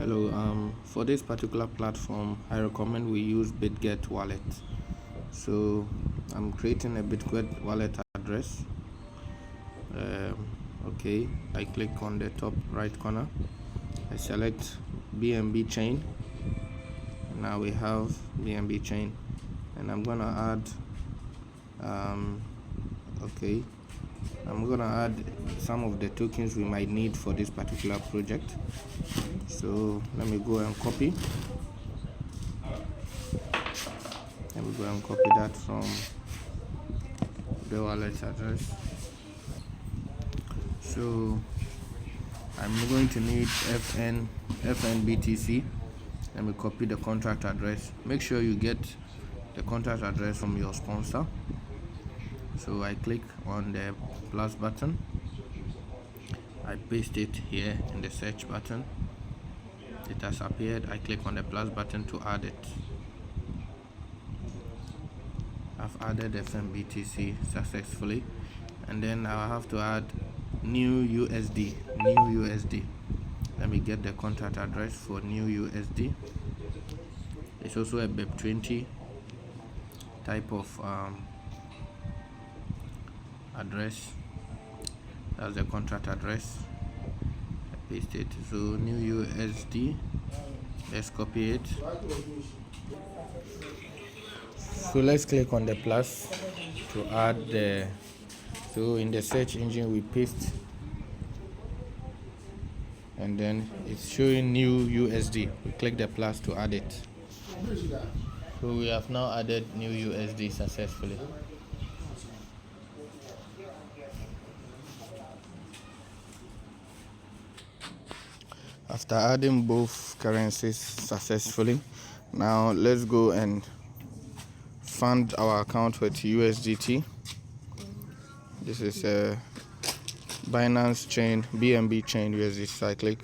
Hello, for this particular platform I recommend we use BitGet wallet. So I'm creating a BitGet wallet address. Okay, I click on the top right corner, I select BNB chain. Now we have BNB chain, and I'm gonna add I'm gonna add some of the tokens we might need for this particular project. So let me go and copy that from the wallet address. So I'm going to need FNBTC. Let me copy the contract address. Make sure you get the contract address from your sponsor. So I click on the plus button, I paste it here in the search button. It has appeared. I click on the plus button to add it. I've added FNBTC successfully, and then I have to add NEWUSD. Let me get the contract address for NEWUSD. It's also a BEP20 type of address. That's the contract address. I paste it. So NEWUSD. Let's copy it. So let's click on the plus to add the. So in the search engine we paste, and then it's showing NEWUSD. We click the plus to add it. So we have now added NEWUSD successfully. After adding both currencies successfully, now let's go and fund our account with USDT. This is a Binance chain, BNB chain USDT. So I click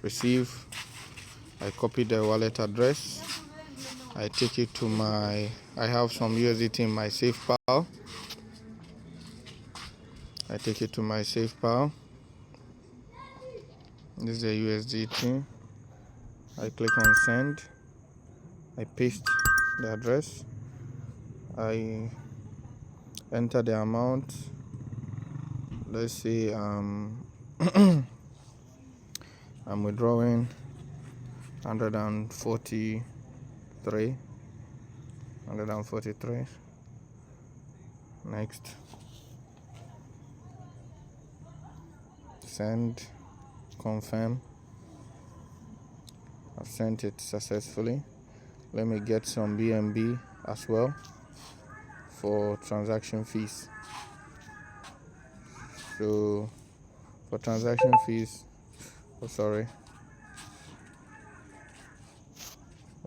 receive, I copy the wallet address, I take it to I have some USDT in my safe pile. I take it to my safe pile. This is the USDT. I click on send, I paste the address, I enter the amount. Let's say I'm withdrawing 143. Next, send, confirm. I've sent it successfully. Let me get some BNB as well for transaction fees. So for transaction fees,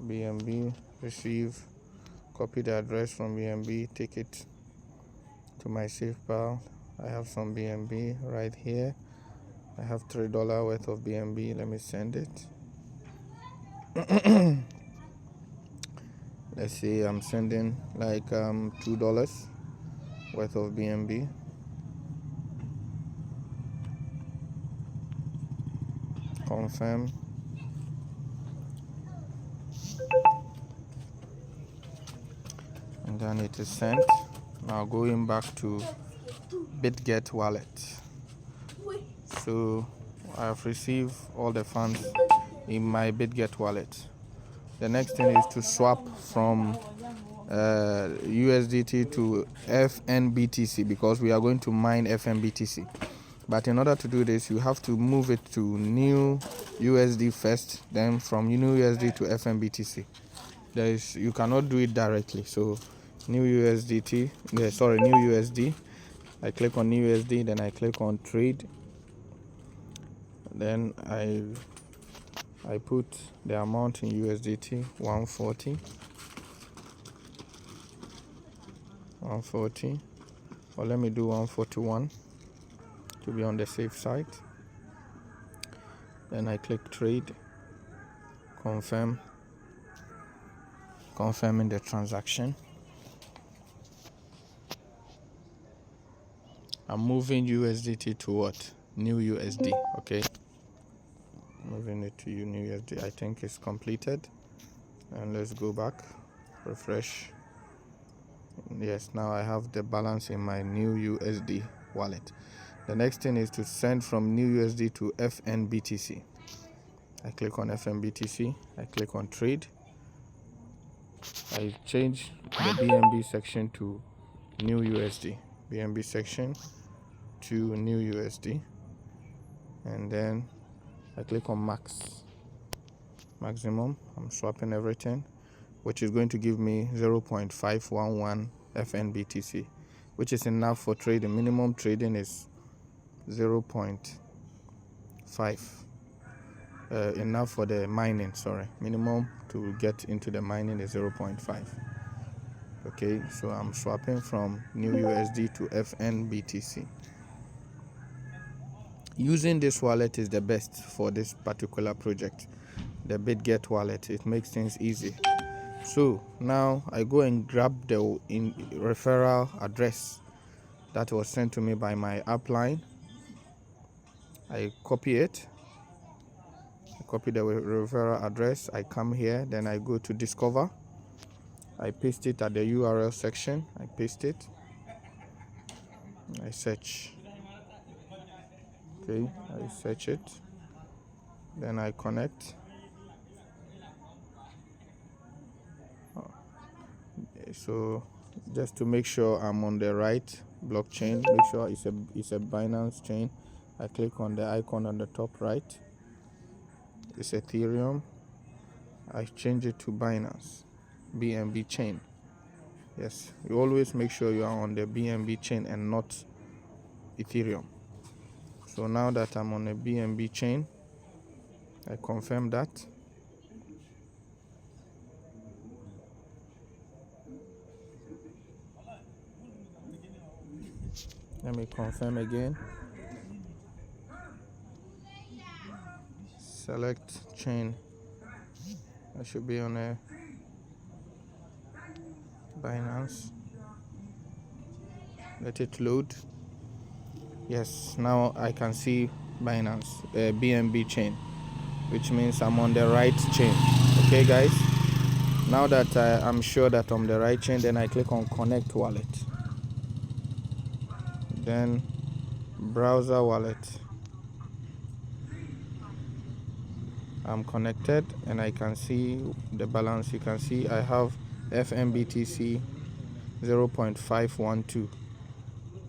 BNB, receive, copy the address from BNB, take it to my safe pile. I have some BNB right here. I have $3 worth of BNB. Let me send it. Let's say I'm sending like $2 worth of BNB. Confirm. And then it is sent. Now going back to BitGet wallet. So I have received all the funds in my BitGet wallet. The next thing is to swap from USDT to FNBTC, because we are going to mine FNBTC. But in order to do this, you have to move it to NEWUSD first, then from NEWUSD to FNBTC. You cannot do it directly. So NEWUSD. I click on NEWUSD, then I click on trade. Then I put the amount in USDT, 140, or let me do 141 to be on the safe side. Then I click trade, confirming the transaction. I'm moving USDT to what? NEWUSD. Okay, moving it to NEWUSD. I think it's completed. And let's go back, refresh. Yes, now I have the balance in my NEWUSD wallet. The next thing is to send from NEWUSD to FNBTC. I click on FNBTC, I click on trade. I change the BNB section to NEWUSD. BNB section to NEWUSD. And then I click on maximum. I'm swapping everything, which is going to give me 0.511 FNBTC, which is enough for trading. Minimum trading is 0.5. Enough for the mining, sorry. Minimum to get into the mining is 0.5. Okay, so I'm swapping from NEWUSD to FNBTC. Using this wallet is the best for this particular project, the BitGet wallet. It makes things easy. So now I go and grab the referral address that was sent to me by my upline. I copy it. I copy the referral address. I come here, then I go to discover. I paste it at the URL section. I paste it. I search. Okay, I search it. Then I connect. So just to make sure I'm on the right blockchain, make sure it's a Binance chain. I click on the icon on the top right. It's Ethereum. I change it to Binance BNB chain. Yes, you always make sure you are on the BNB chain and not Ethereum. So now that I'm on a BNB chain, I confirm that. Let me confirm again. Select chain. I should be on a Binance. Let it load. Yes, now I can see Binance BNB chain, which means I'm on the right chain. Okay, guys. Now that I'm sure that I'm the right chain, then I click on Connect Wallet. Then Browser Wallet. I'm connected and I can see the balance. You can see I have FNBTC 0.512.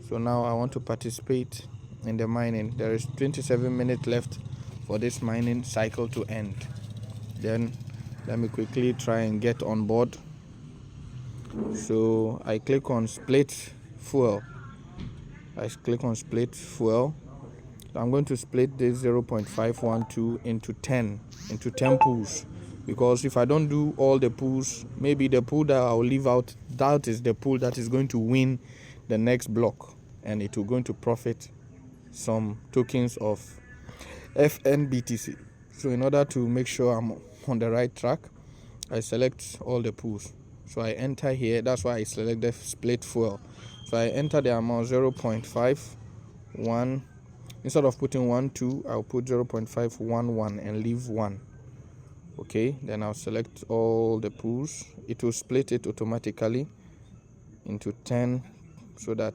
So now I want to participate in the mining. There is 27 minutes left for this mining cycle to end. Then let me quickly try and get on board. So I click on split fuel. I click on split fuel. So I'm going to split this 0.512 into 10 pools, because if I don't do all the pools, maybe the pool that I'll leave out, that is the pool that is going to win the next block, and it will going to profit some tokens of FNBTC. So in order to make sure I'm on the right track, I select all the pools. So I enter here. That's why I select the split fuel. So I enter the amount 0.51. Instead of putting 12, I'll put 0.511 and leave 1. Okay, then I'll select all the pools. It will split it automatically into 10, so that,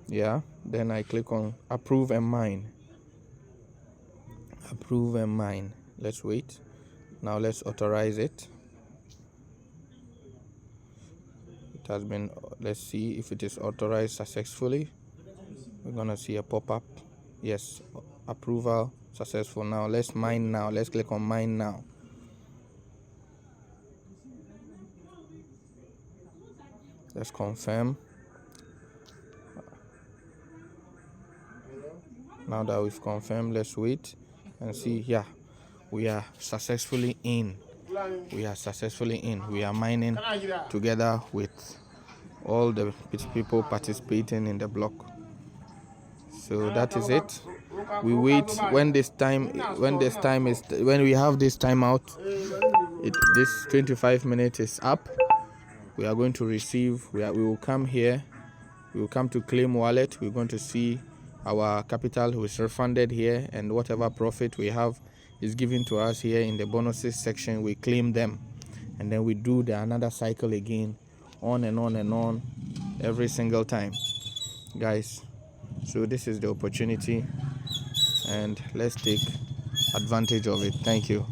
yeah, then I click on approve and mine. Approve and mine. Let's wait. Now let's authorize it. It has been, let's see if it is authorized successfully. We're gonna see a pop-up. Yes, approval successful. Now let's mine now. Let's click on mine now. Let's confirm. Now that we've confirmed, let's wait and see. Yeah, we are successfully in. We are successfully in. We are mining together with all the people participating in the block. So that is it. We wait when we have this timeout. This 25 minutes is up. We are going to receive. We will come here. We will come to claim wallet. We're going to see our capital who is refunded here, and whatever profit we have is given to us here in the bonuses section. We claim them, and then we do another cycle again, on and on and on, every single time, guys. So this is the opportunity, and let's take advantage of it. Thank you.